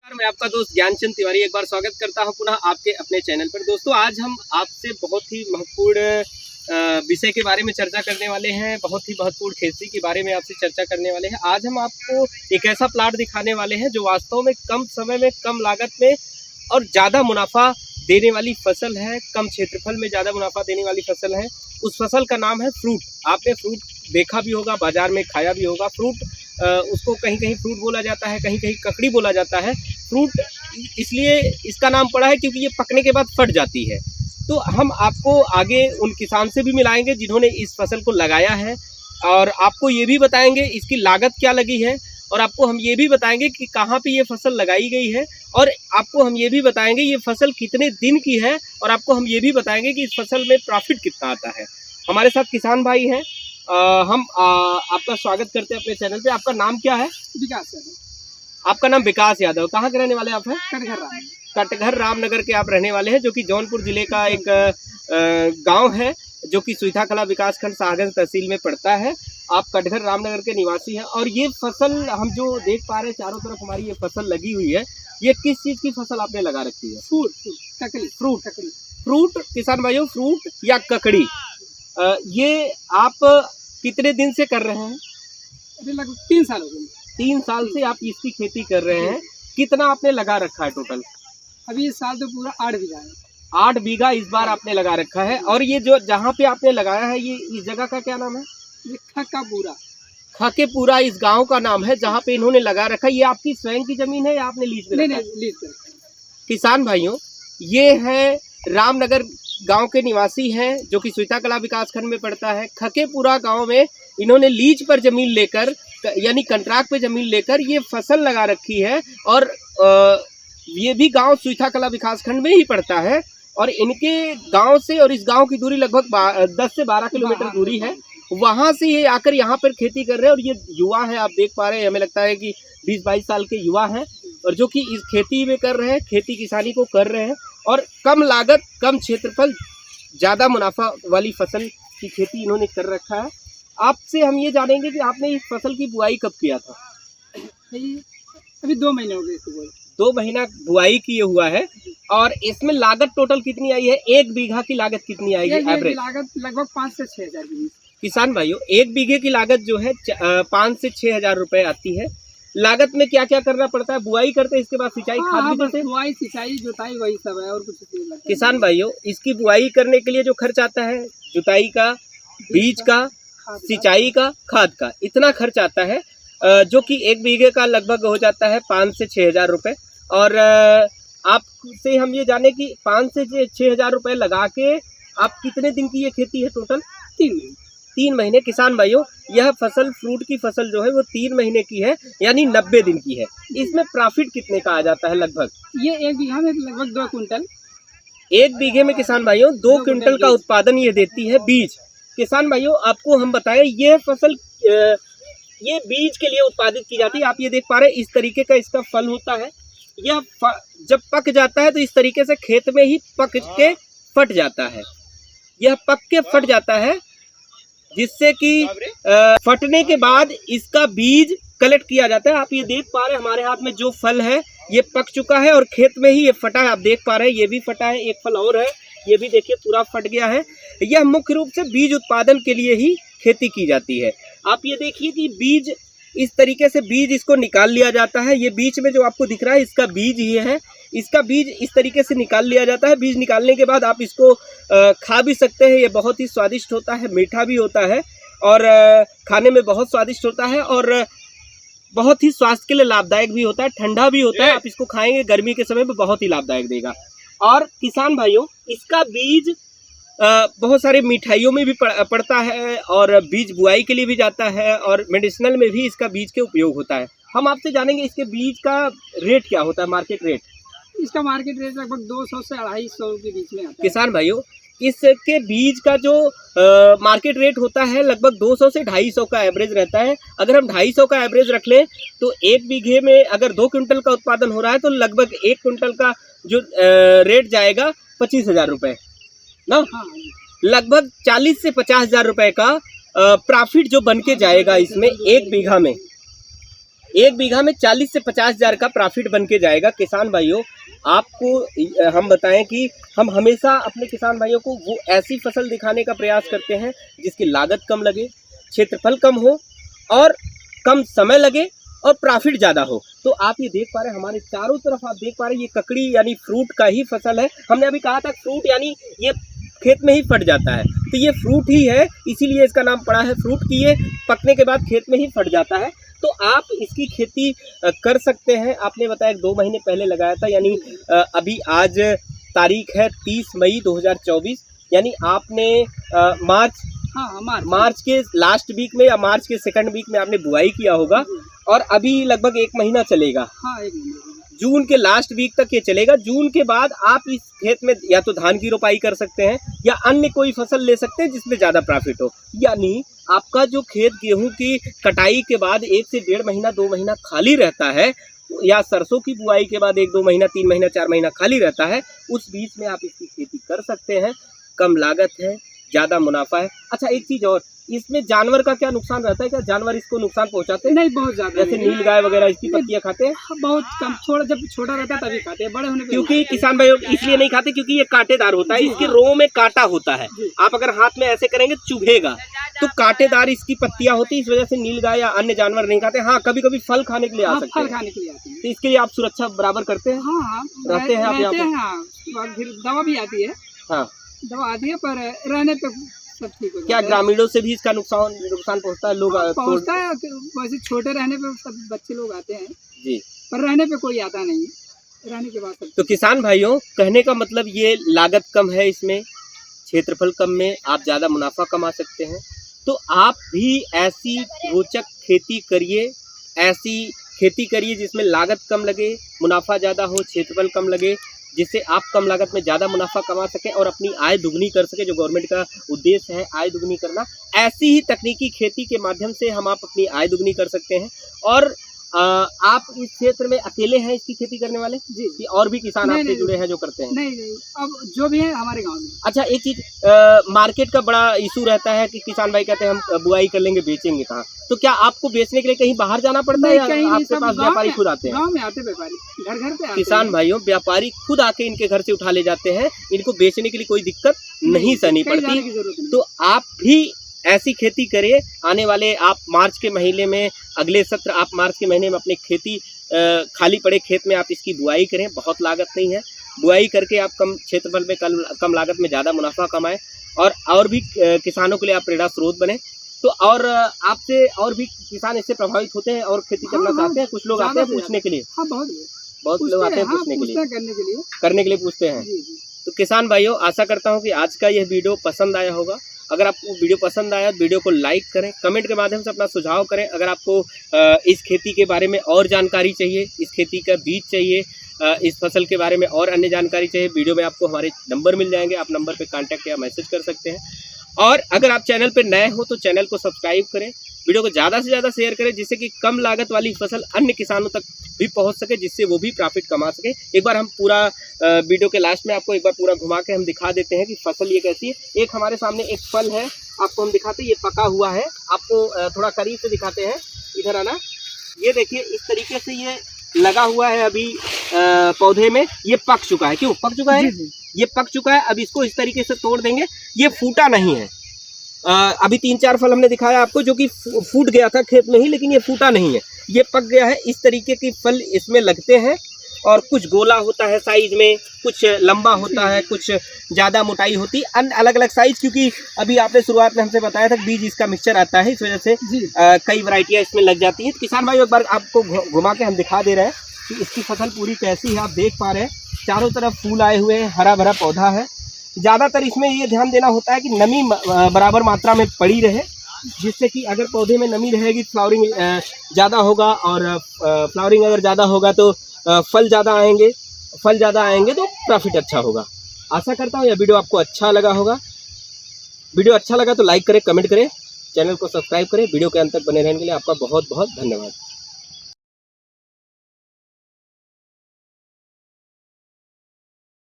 मैं आपका दोस्त ज्ञानचंद तिवारी एक बार स्वागत करता हूं पुनः आपके अपने चैनल पर। दोस्तों, आज हम आपसे बहुत ही महत्वपूर्ण विषय के बारे में चर्चा करने वाले हैं। बहुत ही महत्वपूर्ण खेती के बारे में आपसे चर्चा करने वाले हैं। आज हम आपको एक ऐसा प्लाट दिखाने वाले हैं जो वास्तव में कम समय में, कम लागत में और ज़्यादा मुनाफा देने वाली फसल है। कम क्षेत्रफल में ज़्यादा मुनाफा देने वाली फसल है। उस फसल का नाम है फ्रूट। आपने फ्रूट देखा भी होगा, बाजार में खाया भी होगा। फ्रूट उसको कहीं कहीं फ्रूट बोला जाता है, कहीं कहीं ककड़ी बोला जाता है। फ्रूट इसलिए इसका नाम पड़ा है क्योंकि ये पकने के बाद फट जाती है। तो हम आपको आगे उन किसान से भी मिलाएंगे जिन्होंने इस फसल को लगाया है, और आपको ये भी बताएंगे इसकी लागत क्या लगी है, और आपको हम ये भी बताएंगे कि कहाँ पे ये फसल लगाई गई है, और आपको हम ये भी बताएंगे ये फसल कितने दिन की है, और आपको हम ये भी बताएंगे कि इस फसल में प्रॉफिट कितना आता है। हमारे साथ किसान भाई हैं। हम आपका स्वागत करते हैं अपने चैनल पे। आपका नाम क्या है? विकास यादव। आपका नाम विकास यादव। कहाँ के रहने वाले आप हैं? कटघर राम। कटघर रामनगर के आप रहने वाले हैं, जो कि जौनपुर जिले का एक गांव है, जो कि सुइथा कला विकासखंड साहगंज तहसील में पड़ता है। आप कटघर रामनगर के निवासी हैं। और ये फसल हम जो देख पा रहे हैं, चारों तरफ हमारी ये फसल लगी हुई है। ये किस चीज़ की फसल आपने लगा रखी है? फ्रूट किसान भाइयों, फ्रूट या ककड़ी, ये आप कितने दिन से कर रहे हैं? अभी लगभग 3 साल हो गए। 3 साल से आप इसकी खेती कर रहे हैं। कितना आपने लगा रखा है टोटल? अभी इस साल तो पूरा 8 बीघा है। 8 बीघा इस बार आपने लगा रखा है। और ये जो जहाँ पे आपने लगाया है, ये इस जगह का क्या नाम है? ये खकापूरा। खकेपुरा इस गांव का नाम है जहाँ पे इन्होंने लगा रखा है। ये आपकी स्वयं की जमीन है या आपने लीज पे रखा है? नहीं, लीज पे। किसान भाइयों, ये है रामनगर गांव के निवासी हैं, जो कि सुइथा कला विकासखंड में पड़ता है। खकेपुरा गांव में इन्होंने लीज पर जमीन लेकर, यानी कंट्रैक्ट पे जमीन लेकर ये फसल लगा रखी है। और ये भी गांव सुइथा कला विकासखंड में ही पड़ता है। और इनके गांव से और इस गांव की दूरी लगभग 10 से 12 किलोमीटर दूरी है। वहां से ये आकर यहाँ पर खेती कर रहे हैं। और ये युवा है, आप देख पा रहे हैं, हमें लगता है कि 20-22 साल के युवा हैं, और जो कि इस खेती में कर रहे हैं, खेती किसानी को कर रहे हैं। और कम लागत, कम क्षेत्रफल, ज़्यादा मुनाफा वाली फसल की खेती इन्होंने कर रखा है। आपसे हम ये जानेंगे कि आपने इस फसल की बुआई कब किया था? अभी 2 महीने हो गए इसको बुआई। 2 महीना बुआई किए हुआ है। और इसमें लागत टोटल कितनी आई है? 1 बीघा की लागत कितनी आएगी एवरेज? लागत लगभग 5 से 6 हज़ार की। किसान भाइयों, 1 बीघे की लागत जो है 5 से 6 हज़ार रुपये आती है। लागत में क्या क्या करना पड़ता है? बुआई करते हैं, इसके बाद सिंचाई, खाद भी देते हैं। बुआई, सिंचाई, जुताई, वही सब है, और कुछ नहीं लगता। किसान भाइयों, इसकी बुआई करने के लिए जो खर्च आता है, जुताई का, बीज का, सिंचाई का, खाद का, इतना खर्च आता है, जो कि 1 बीघे का लगभग हो जाता है 5 से 6 हज़ार रुपये। और आपसे हम ये जाने कि 5 से 6 हज़ार रुपये लगा के आप कितने दिन की ये खेती है टोटल? 3 महीने। किसान भाइयों, यह फसल, फ्रूट की फसल जो है वो 3 महीने की है, यानी 90 दिन की है। इसमें प्रॉफिट कितने का आ जाता है लगभग? ये 1 बीघा में लगभग 2 कुंटल। 1 बीघे में किसान भाइयों 2 क्विंटल का उत्पादन ये देती है। बीज, किसान भाइयों आपको हम बताएं, यह फसल ये बीज के लिए उत्पादित की जाती है। आप ये देख पा रहे हैं, इस तरीके का इसका फल होता है। यह जब पक जाता है तो इस तरीके से खेत में ही पक के फट जाता है। यह पक के फट जाता है, जिससे कि फटने के बाद इसका बीज कलेक्ट किया जाता है। आप ये देख पा रहे हैं, हमारे हाथ में जो फल है ये पक चुका है और खेत में ही ये फटा है। आप देख पा रहे हैं, ये भी फटा है, एक फल और है, ये भी देखिए पूरा फट गया है। यह मुख्य रूप से बीज उत्पादन के लिए ही खेती की जाती है। आप ये देखिए कि बीज, इस तरीके से बीज इसको निकाल लिया जाता है। ये बीच में जो आपको दिख रहा है, इसका बीज ये है। इसका बीज इस तरीके से निकाल लिया जाता है। बीज निकालने के बाद आप इसको खा भी सकते हैं। ये बहुत ही स्वादिष्ट होता है, मीठा भी होता है, और खाने में बहुत स्वादिष्ट होता है, और बहुत ही स्वास्थ्य के लिए लाभदायक भी होता है, ठंडा भी होता है। आप इसको खाएंगे गर्मी के समय में, बहुत ही लाभदायक देगा। और किसान भाइयों, इसका बीज बहुत सारे मिठाइयों में भी पड़ता है, और बीज बुआई के लिए भी जाता है, और मेडिसिनल में भी इसका बीज के उपयोग होता है। हम आपसे जानेंगे इसके बीज का रेट क्या होता है, मार्केट रेट? इसका मार्केट रेट लगभग 200 से 250 के बीच में आता है। किसान भाइयों, इसके बीज का जो मार्केट रेट होता है लगभग 200 से 250 का एवरेज रहता है। अगर हम 250 का एवरेज रख लें तो 1 बीघे में अगर 2 क्विंटल का उत्पादन हो रहा है तो लगभग 1 क्विंटल का जो रेट जाएगा 25 हज़ार रुपये ना। हाँ। लगभग 40 से 50 हज़ार रुपये का प्रॉफिट जो बन के जाएगा इसमें 1 बीघा में। 1 बीघा में 40 से 50 हज़ार का प्रॉफिट बन के जाएगा। किसान भाइयों, आपको हम बताएं कि हम हमेशा अपने किसान भाइयों को वो ऐसी फसल दिखाने का प्रयास करते हैं जिसकी लागत कम लगे, क्षेत्रफल कम हो और कम समय लगे और प्रॉफिट ज़्यादा हो। तो आप ये देख पा रहे हैं, हमारे चारों तरफ आप देख पा रहे हैं, ये ककड़ी यानी फ्रूट का ही फसल है। हमने अभी कहा था फ्रूट यानी ये खेत में ही फट जाता है, तो ये फ्रूट ही है, इसीलिए इसका नाम पड़ा है फ्रूट की। ये पकने के बाद खेत में ही फट जाता है। तो आप इसकी खेती कर सकते हैं। आपने बताया 2 महीने पहले लगाया था, यानी अभी आज तारीख है 30 मई 2024, यानी आपने मार्च के लास्ट वीक में या मार्च के सेकंड वीक में आपने बुआई किया होगा और अभी लगभग 1 महीना चलेगा। हाँ, 1 महीना, जून के लास्ट वीक तक ये चलेगा। जून के बाद आप इस खेत में या तो धान की रोपाई कर सकते हैं या अन्य कोई फसल ले सकते हैं जिसमें ज़्यादा प्रॉफिट हो। यानी आपका जो खेत गेहूं की कटाई के बाद 1 से 1.5 महीना 2 महीना खाली रहता है, या सरसों की बुआई के बाद 1-2 महीना 3 महीना 4 महीना खाली रहता है, उस बीच में आप इसकी खेती कर सकते हैं। कम लागत है, ज़्यादा मुनाफा है। अच्छा, एक चीज़ और, इसमें जानवर का क्या नुकसान रहता है? क्या जानवर इसको नुकसान पहुंचाते हैं? नहीं, बहुत ज्यादा, जैसे नील गाय वगैरह इसकी पत्तियां खाते हैं? बहुत कम, थोड़ा जब छोटा रहता है तभी खाते हैं, बड़े होने पे क्योंकि किसान भाई इसलिए नहीं खाते क्योंकि ये कांटेदार होता है, इसके रों में कांटा होता है। आप अगर हाथ में ऐसे करेंगे चुभेगा, तो कांटेदार इसकी पत्तियां होती है, इस वजह से नील गाय या अन्य जानवर नहीं खाते। हाँ, कभी कभी फल खाने के लिए आ सकते हैं, फल खाने के लिए आते हैं, तो इसके लिए आप सुरक्षा बराबर करते हैं? हाँ, रहते हैं आप यहाँ पे? हाँ, फिर दवा भी आती है। हाँ, दवा आती है, पर रहने पे सब ठीक हो जाता है। क्या ग्रामीणों से भी इसका नुकसान पहुंचता है? लोग पहुंचता है, वैसे छोटे रहने पे सब बच्चे लोग आते हैं जी, पर रहने पे कोई आता नहीं है, रहने के बाद सब। तो किसान भाइयों, कहने का मतलब ये लागत कम है, इसमें क्षेत्रफल कम में आप ज़्यादा मुनाफा कमा सकते हैं। तो आप भी ऐसी रोचक खेती करिए, ऐसी खेती करिए जिसमें लागत कम लगे, मुनाफा ज़्यादा हो, क्षेत्रफल कम लगे, जिससे आप कम लागत में ज़्यादा मुनाफा कमा सकें और अपनी आय दुगनी कर सकें, जो गवर्नमेंट का उद्देश्य है आय दुगनी करना। ऐसी ही तकनीकी खेती के माध्यम से हम आप अपनी आय दुगनी कर सकते हैं। और आप इस क्षेत्र में अकेले हैं इसकी खेती करने वाले? जी, और भी किसान आपसे जुड़े हैं जो करते हैं? नहीं, अब जो भी है हमारे गांव में। अच्छा, एक चीज, मार्केट का बड़ा इशू रहता है कि किसान भाई कहते हैं हम बुआई कर लेंगे, बेचेंगे कहाँ? तो क्या आपको बेचने के लिए कहीं बाहर जाना पड़ता है या आपके पास व्यापारी खुद आते हैं? गांव में आते व्यापारी, घर घर पे आते। किसान भाइयों, व्यापारी खुद आके इनके घर से उठा ले जाते हैं, इनको बेचने के लिए कोई दिक्कत नहीं सहनी पड़ती। तो आप भी ऐसी खेती करिए। आने वाले आप मार्च के महीने में, अगले सत्र आप मार्च के महीने में अपने खेती खाली पड़े खेत में आप इसकी बुआई करें। बहुत लागत नहीं है, बुआई करके आप कम क्षेत्रफल में कम लागत में ज़्यादा मुनाफा कमाएं और भी किसानों के लिए आप प्रेरणा स्रोत बने। तो और आपसे और भी किसान इससे प्रभावित होते हैं और खेती करना चाहते हैं। कुछ लोग आते हैं पूछने के लिए। हाँ, बहुत लोग आते हैं पूछने के लिए, करने के लिए पूछते हैं। तो किसान भाइयों, आशा करता हूँ कि आज का यह वीडियो पसंद आया होगा। अगर आपको वीडियो पसंद आया तो वीडियो को लाइक करें, कमेंट के माध्यम से अपना सुझाव करें। अगर आपको इस खेती के बारे में और जानकारी चाहिए, इस खेती का बीज चाहिए, इस फसल के बारे में और अन्य जानकारी चाहिए, वीडियो में आपको हमारे नंबर मिल जाएंगे। आप नंबर पे कांटेक्ट या मैसेज कर सकते हैं। और अगर आप चैनल पे नए हो तो चैनल को सब्सक्राइब करें, वीडियो को ज़्यादा से ज़्यादा शेयर करें, जिससे कि कम लागत वाली फसल अन्य किसानों तक भी पहुंच सके, जिससे वो भी प्रॉफिट कमा सके। एक बार हम पूरा वीडियो के लास्ट में आपको एक बार पूरा घुमा के हम दिखा देते हैं कि फसल ये कैसी है। एक हमारे सामने एक फल है, आपको हम दिखाते हैं, ये पका हुआ है। आपको थोड़ा करीब से दिखाते हैं, इधर आना। ये देखिए, इस तरीके से ये लगा हुआ है अभी पौधे में। ये पक चुका है। क्यों पक चुका है? ये पक चुका है। अब इसको इस तरीके से तोड़ देंगे। ये फूटा नहीं है। अभी 3-4 फल हमने दिखाया आपको जो कि फूट गया था खेत में ही, लेकिन ये फूटा नहीं है, ये पक गया है। इस तरीके के फल इसमें लगते हैं और कुछ गोला होता है साइज में, कुछ लंबा होता है, कुछ ज़्यादा मोटाई होती है, अलग अलग साइज। क्योंकि अभी आपने शुरुआत में हमसे बताया था बीज इसका मिक्सचर आता है, इस वजह से कई वैरायटियाँ इसमें लग जाती हैं। तो किसान भाई, एक बार आपको घुमा के हम दिखा दे रहे हैं कि इसकी फसल पूरी कैसी है। आप देख पा रहे हैं चारों तरफ फूल आए हुए हैं, हरा भरा पौधा है। ज़्यादातर इसमें ये ध्यान देना होता है कि नमी बराबर मात्रा में पड़ी रहे, जिससे कि अगर पौधे में नमी रहेगी फ्लावरिंग ज़्यादा होगा, और फ्लावरिंग अगर ज़्यादा होगा तो फल ज़्यादा आएंगे तो प्रॉफिट अच्छा होगा। आशा करता हूँ यह वीडियो आपको अच्छा लगा होगा। वीडियो अच्छा लगा तो लाइक करें, कमेंट करें, चैनल को सब्सक्राइब करें। वीडियो के अंत तक बने रहने के लिए आपका बहुत बहुत धन्यवाद।